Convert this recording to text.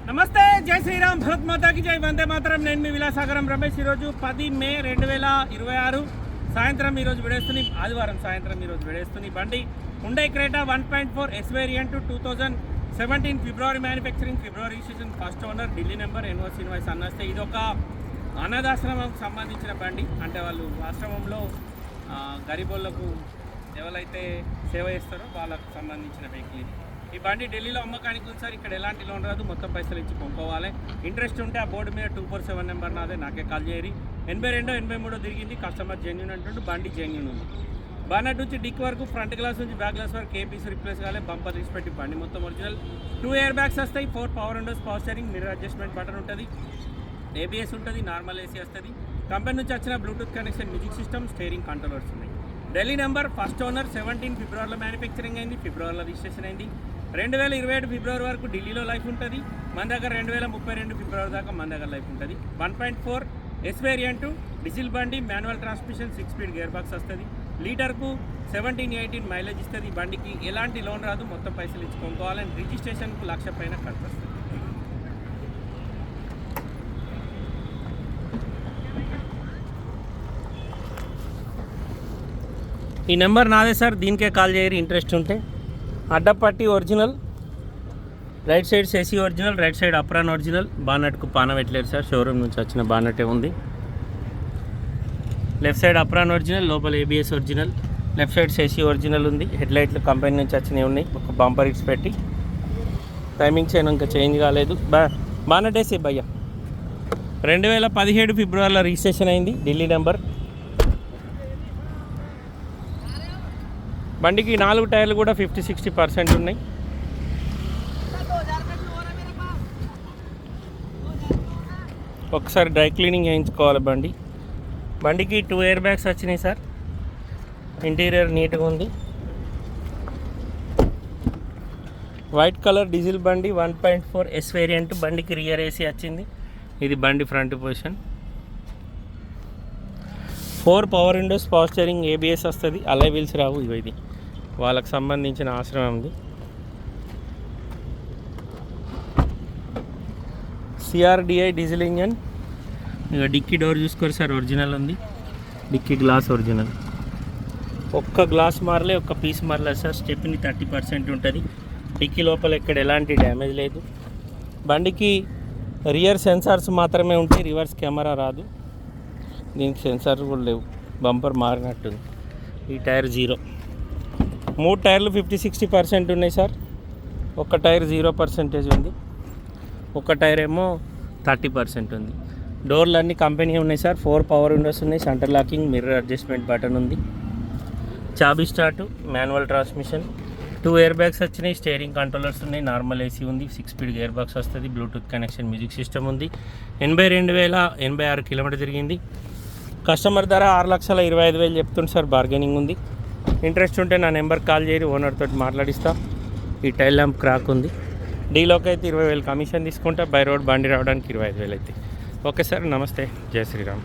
నమస్తే, జై శ్రీరామ్, భరత్ మాతాకి జై, వందే మాతరం. నేను మీ విలాసాగరం రమేష్. ఈరోజు 10 మే 2026 సాయంత్రం ఈరోజు విడేస్తుంది, ఆదివారం సాయంత్రం ఈరోజు విడేస్తుంది బండి Hyundai Creta 1.4 S variant 2017 February manufacturing, February registration, first owner, Delhi number, NOC invoice అన్నస్తే. ఇది ఒక అనాథాశ్రమంకి సంబంధించిన బండి. అంటే వాళ్ళు ఆశ్రమంలో గరీబోళ్లకు ఎవరైతే సేవ చేస్తారో వాళ్ళకు సంబంధించిన వెహికల్ ఇది. ఈ బండి ఢిల్లీలో అమ్మకానికి ఉంది సార్. ఇక్కడ ఎలాంటి లోన్ రాదు, మొత్తం పైసలు ఇచ్చి కొనుక్కోవాలి. ఇంట్రెస్ట్ ఉంటే ఆ బోర్డు మీద 247 నెంబర్ నాదే, నాకే కాల్ చేయరి. 82 83 తిరిగింది, కస్టమర్ జెన్యూన్ అంటుండు, బండి జెన్యూన్ ఉంది. బానట్ నుంచి డిక్ వరకు, ఫ్రంట్ గ్లాస్ నుంచి బ్యాక్ గ్లాస్ వరకు ఏపీసీ రిప్లేస్ కావాలి. బంపర్ తీసి పెట్టి బండి మొత్తం ఒరిజినల్. 2 ఎయిర్ బ్యాగ్స్ వస్తాయి, 4 power windows, power steering, mirror adjustment button ఉంటుంది, ఏబిఎస్ ఉంటుంది, నార్మల్ ఏసీ వస్తుంది. కంపెనీ నుంచి వచ్చిన Bluetooth connection, music system, steering controllers ఉన్నాయి. ఢిల్లీ నెంబర్, ఫస్ట్ ఓనర్, 17 ఫిబ్రవరిలో మ్యానుఫ్యాక్చరింగ్ అయింది, ఫిబ్రవరిలో రిజిస్ట్రేషన్ అయింది. 2027 ఫిబ్రవరి వరకు ఢిల్లీలో లైఫ్ ఉంటుంది. మన దగ్గర 2032 ఫిబ్రవరి దాకా మన దగ్గర లైఫ్ ఉంటుంది. 1.4 ఎస్ వేరియంట్ డీజిల్ బండి, manual transmission, 6 speed gear box వస్తుంది. లీటర్కు 17-18 మైలేజ్ ఇస్తుంది. బండికి ఎలాంటి లోన్ రాదు, మొత్తం పైసలు ఇచ్చి కొనుక్కోవాలని. రిజిస్ట్రేషన్కు 1,00,000 పైన ఖర్చు వస్తుంది. ఈ నెంబర్ నాదే సార్, దీనికే కాల్ చేయరు ఇంట్రెస్ట్ ఉంటే. అడ్డపట్టి original, right side chassis original, right side apron original. బానట్కు పాన పెట్టలేరు సార్, షోరూమ్ నుంచి వచ్చిన బానటే ఉంది. లెఫ్ట్ సైడ్ అప్రాన్ ఒరిజినల్, లోపల ABS original. Left side chassis original ఉంది. హెడ్లైట్లు కంపెనీ నుంచి వచ్చినవి ఉన్నాయి. ఒక బంపర్ ఇట్స్ పెట్టి టైమింగ్ చైన్ ఇంకా చేంజ్ కాలేదు. బానట్ వేసి భయ్య 2017 ఫిబ్రవరిలో రిజిస్ట్రేషన్ అయింది, ఢిల్లీ నెంబర్. బండికి 4 టైర్లు కూడా 50-60% ఉన్నాయి. ఒకసారి డ్రై క్లీనింగ్ చేయించుకోవాలి బండికి 2 ఎయిర్ బ్యాగ్స్ వచ్చినాయి సార్. ఇంటీరియర్ నీట్గా ఉంది. వైట్ కలర్ డీజిల్ బండి, 1.4 ఎస్ వేరియంట్. బండికి రియర్ ఏసీ వచ్చింది. ఇది బండి front position. 4 power windows, power steering, ABS వస్తుంది. అలై వీల్స్ రావు. ఇది వాళ్ళకి సంబంధించిన ఆశ్రమంది. CRDI diesel engine. ఇక డిక్కీ డోర్ చూసుకోరు సార్, ఒరిజినల్ ఉంది. డిక్కీ గ్లాస్ ఒరిజినల్. ఒక్క గ్లాస్ మారలే, ఒక్క పీస్ మారలేదు సార్. స్టెప్ని 30% ఉంటుంది. డిక్కీ లోపల ఎక్కడ ఎలాంటి డ్యామేజ్ లేదు. బండికి రియర్ సెన్సార్స్ మాత్రమే ఉంటాయి, రివర్స్ కెమెరా రాదు. దీనికి సెన్సార్ కూడా లేవు. బంపర్ మారినట్టుంది. ఈ టైర్ 0. 3 టైర్లు 50-60% ఉన్నాయి సార్. ఒక టైర్ 0% ఉంది, ఒక టైర్ ఏమో 30% ఉంది. డోర్లు అన్నీ కంపెనీ ఉన్నాయి సార్. 4 పవర్ విండోస్ ఉన్నాయి, centre locking, mirror adjustment button ఉంది, చాబీ start, manual transmission. 2 air bags వచ్చినాయి, స్టీరింగ్ కంట్రోలర్స్ ఉన్నాయి, నార్మల్ ఏసీ ఉంది, 6 స్పీడ్ గేర్ బాక్స్ వస్తుంది, బ్లూటూత్ కనెక్షన్, మ్యూజిక్ సిస్టమ్ ఉంది. 82,086 కిలోమీటర్ తిరిగింది. కస్టమర్ ధర 6,25,000 చెప్తుంది సార్. బార్గెనింగ్ ఉంది. ఇంట్రెస్ట్ ఉంటే నా నెంబర్ కాల్ చేయరు, ఓనర్ తోటి మాట్లాడిస్తా. ఈ టైల్ ల్యాంప్ క్రాక్ ఉంది. డీలోకి అయితే 20,000 కమిషన్ తీసుకుంటా. బై రోడ్ బండి రావడానికి 25,000 అయితే. ఓకే సార్, నమస్తే, జై శ్రీరామ్.